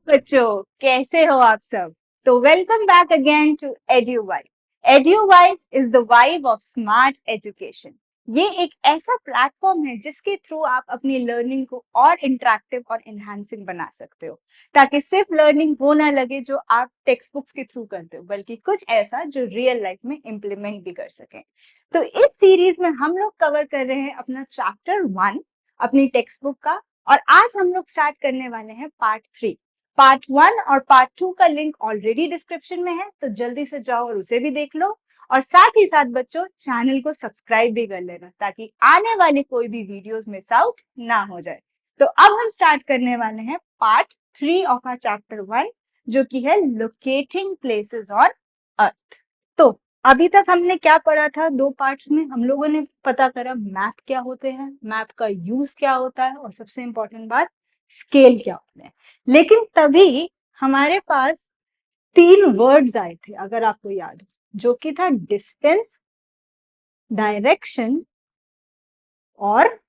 बच्चों कैसे हो आप सब। तो welcome back again to Eduvibe. Eduvibe is the vibe of smart education. ये एक ऐसा प्लेटफॉर्म है जिसके थ्रू आप अपनी लर्निंग को और इंटरेक्टिव और एनहांसिंग बना सकते हो, ताकि सिर्फ लर्निंग वो ना लगे जो आप टेक्स्ट बुक्स के थ्रू करते हो, बल्कि कुछ ऐसा जो रियल लाइफ में इम्प्लीमेंट भी कर सकें। तो इस सीरीज में हम लोग कवर कर रहे हैं अपना चैप्टर 1 अपनी टेक्स्ट बुक का, और आज हम लोग स्टार्ट करने वाले हैं पार्ट 3। पार्ट 1 और पार्ट 2 का लिंक ऑलरेडी डिस्क्रिप्शन में है, तो जल्दी से जाओ और उसे भी देख लो। और साथ ही साथ बच्चों चैनल को सब्सक्राइब भी कर लेना, ताकि आने वाले कोई भी वीडियोस मिस आउट ना हो जाए। तो अब हम स्टार्ट करने वाले हैं पार्ट 3 ऑफ आवर चैप्टर 1, जो कि है लोकेटिंग प्लेसेस ऑन अर्थ। तो अभी तक हमने क्या पढ़ा था? 2 पार्ट्स में हम लोगों ने पता करा मैप क्या होते हैं, मैप का यूज क्या होता है, और सबसे इंपॉर्टेंट बात स्केल क्या होते हैं। लेकिन तभी हमारे पास 3 वर्ड्स आए थे, अगर आपको याद हो, जो कि था डिस्टेंस, डायरेक्शन और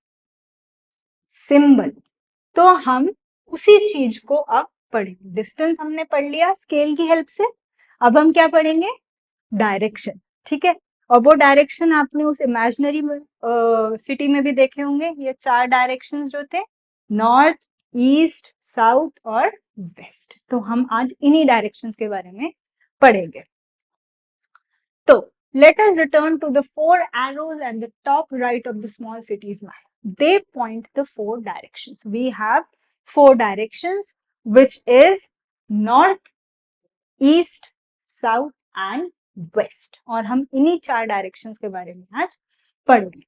सिंबल। तो हम उसी चीज को अब पढ़ेंगे। डिस्टेंस हमने पढ़ लिया स्केल की हेल्प से, अब हम क्या पढ़ेंगे? डायरेक्शन। ठीक है। और वो डायरेक्शन आपने उस इमेजिनरी सिटी में भी देखे होंगे। ये 4 डायरेक्शंस जो थे, नॉर्थ, ईस्ट, साउथ और वेस्ट। तो हम आज इन्हीं डायरेक्शंस के बारे में पढ़ेंगे। तो let us return to the 4 arrows at the top right of the small city's map. They point the 4 directions. We have 4 directions, which is north, east, south and west. और हम इन्हीं 4 डायरेक्शंस के बारे में आज पढ़ेंगे।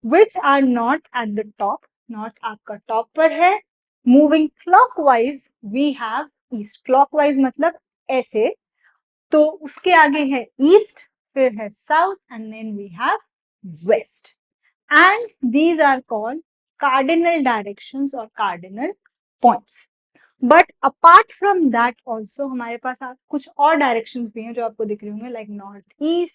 Which are north at the top? North आपका top पर है। Moving clockwise, we have east. Clockwise मतलब ऐसे, तो उसके आगे है ईस्ट, फिर है south and then we have west. And these are called cardinal directions और cardinal points. But apart from that also हमारे पास कुछ और डायरेक्शंस भी हैं जो आपको दिख रहे होंगे, like north east,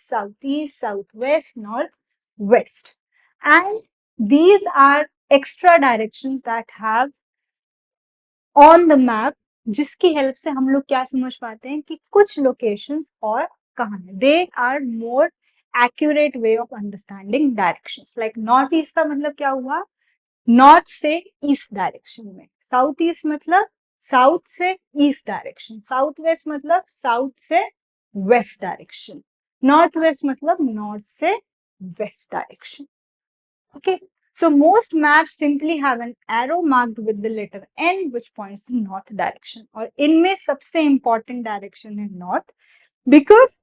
south west, north west. And these are extra directions that have on the map, जिसकी हेल्प से हम लोग क्या समझ पाते हैं कि कुछ लोकेशंस और कहाँ है। They are more accurate way of understanding directions. Like north east का मतलब क्या हुआ? नॉर्थ से ईस्ट डायरेक्शन में। साउथ ईस्ट मतलब साउथ से ईस्ट डायरेक्शन। साउथ वेस्ट मतलब साउथ से वेस्ट डायरेक्शन। नॉर्थ वेस्ट मतलब नॉर्थ से west direction. Okay, so most maps simply have an arrow marked with the letter N which points in north direction. और इनमें सबसे important direction है north, because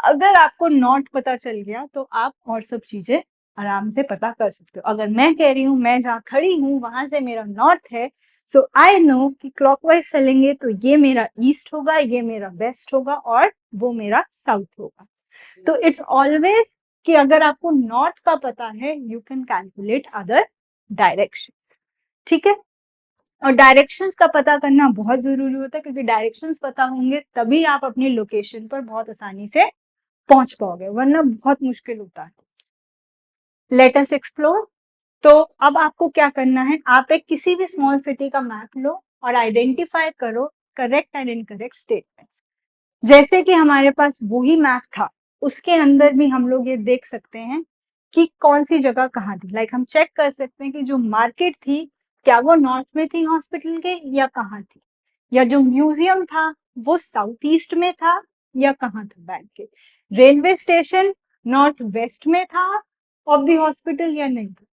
अगर आपको north पता चल गया तो आप और सब चीजें आराम से पता कर सकते हो। अगर मैं कह रही हूँ मैं जहाँ खड़ी हूँ वहां से मेरा north है, so I know कि clockwise चलेंगे तो ये मेरा east होगा, ये मेरा west होगा और वो मेरा south होगा। तो इट्स ऑलवेज कि अगर आपको नॉर्थ का पता है, you can calculate other directions. ठीक है। और डायरेक्शंस का पता करना बहुत जरूरी होता है, क्योंकि डायरेक्शंस पता होंगे तभी आप अपनी लोकेशन पर बहुत आसानी से पहुंच पाओगे, वरना बहुत मुश्किल होता है। Let us explore. तो अब आपको क्या करना है, आप एक किसी भी स्मॉल सिटी का मैप लो और आइडेंटिफाई करो करेक्ट एंड इनकरेक्ट स्टेटमेंट्स। जैसे कि हमारे पास वही मैप था, उसके अंदर भी हम लोग ये देख सकते हैं कि कौन सी जगह कहाँ थी। लाइक हम चेक कर सकते हैं कि जो मार्केट थी, क्या वो नॉर्थ में थी हॉस्पिटल के या कहाँ थी, या जो म्यूजियम था वो साउथ ईस्ट में था या कहाँ था बैंक के। रेलवे स्टेशन नॉर्थ वेस्ट में था ऑफ द हॉस्पिटल या नहीं था।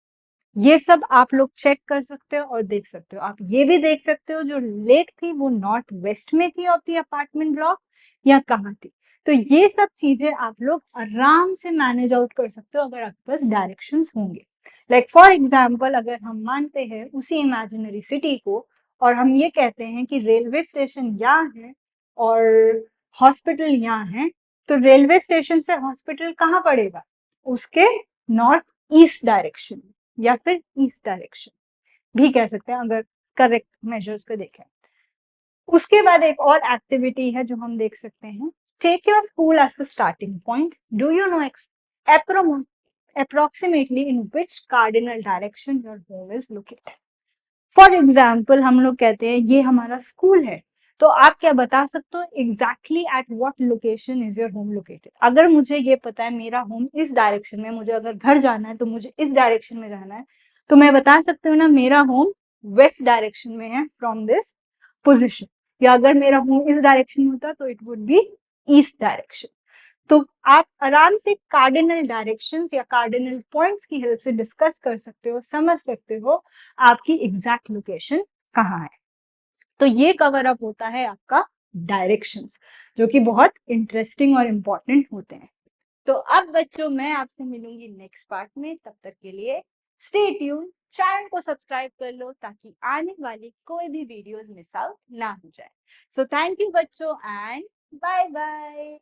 ये सब आप लोग चेक कर सकते हो और देख सकते हो। आप ये भी देख सकते हो जो लेक थी वो नॉर्थ वेस्ट में थी ऑफ द अपार्टमेंट ब्लॉक या कहाँ थी। तो ये सब चीजें आप लोग आराम से मैनेज आउट कर सकते हो अगर आपके पास डायरेक्शंस होंगे। लाइक फॉर एग्जाम्पल, अगर हम मानते हैं उसी इमेजिनरी सिटी को और हम ये कहते हैं कि रेलवे स्टेशन यहाँ है और हॉस्पिटल यहाँ है, तो रेलवे स्टेशन से हॉस्पिटल कहाँ पड़ेगा? उसके नॉर्थ ईस्ट डायरेक्शन या फिर ईस्ट डायरेक्शन भी कह सकते हैं, अगर करेक्ट मेजर्स को देखें। उसके बाद एक और एक्टिविटी है जो हम देख सकते हैं। Take your school as the starting point. Do you know approximately in which cardinal direction your home is located? For example हम लोग कहते हैं ये हमारा स्कूल है, तो आप क्या बता सकते हो exactly at what location is your home located. अगर मुझे ये पता है मेरा होम इस डायरेक्शन में, मुझे अगर घर जाना है तो मुझे इस डायरेक्शन में जाना है, तो मैं बता सकती हूँ ना मेरा होम वेस्ट डायरेक्शन में है फ्रॉम दिस पोजिशन। या अगर मेरा होम इस डायरेक्शन में होता तो it would be east direction. तो आप आराम से कार्डिनल डायरेक्शंस या कार्डिनल पॉइंट्स की हेल्प से डिस्कस कर सकते हो, समझ सकते हो आपकी एग्जैक्ट लोकेशन कहाँ है। तो ये कवर अप होता है आपका डायरेक्शंस, जो कि बहुत इंटरेस्टिंग और इम्पोर्टेंट होते हैं। तो अब बच्चों मैं आपसे मिलूंगी नेक्स्ट पार्ट में, तब तक के लिए स्टे ट्यून, चैनल को सब्सक्राइब कर लो ताकि आने वाली कोई भी वीडियोस मिस आउट ना हो जाए। सो थैंक यू बच्चों एंड बाय बाय।